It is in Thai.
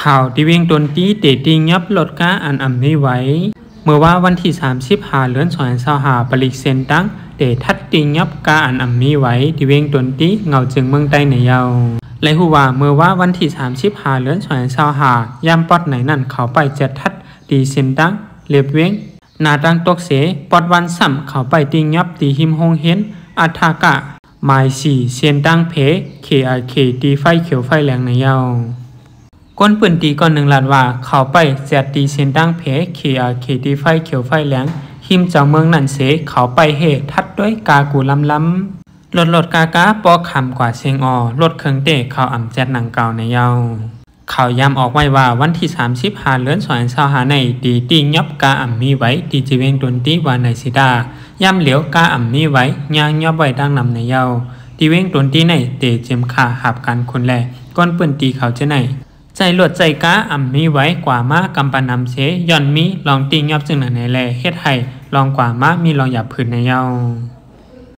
ข่าวที่วิ่งตนตีเตติงยับลดก้าอันไม่ไหวเมื่อว่าวันที่30เดือน2025ปริกเซนตั้งเตทัดติงยับก้าอันไม่ไหวที่วิ่งตนตีเงาจึงเมืองใต้ในเยาและหัวเมื่อว่าวันที่30เดือน2025ยามปอดไหนนั่นเขาไปเจ็ดทัดตีเซนตั้งเรียบเว้งนาดังตกเสปอดวันซ้ำเขาไปติงยับตีหิมหงเห็นอัฐากะหมาย4เซนตั้งเพKRK ตีไฟเขียวไฟแหลงในเยาก้นปืนตีก่อนหนึ่งลาดว่าเขาไปแจดตีเซนตั้งเพKRK ตีไฟเขียวไฟแหลงหิมเจ้าเมืองนั่นเสเขาไปเหตุทัดด้วยกากูล้ำรถกากาปอคำกว่าเชียงอรถเครื่องเตะเขาแจดหนังเก่าในเยาเขาย้ำออกไว้ว่าวันที่30เดือน2025ในตีติงยับกามีไว้ตีจีเวงตนตีวาในสิดาย่ำเหลียวกามีไว้ย่างยับไว้ดังนำในเยาตีเวงตนตีในเตเจมขาหับกันคนแลก้นปืนตีเขาจะไหนใจหลวดใจก้ามีไว้กว่ามากำปนำเสย่อนมีลองติงยับจึงหนังในแลเฮ็ดให้ลองกว่ามามีลองหยับผืนในเยา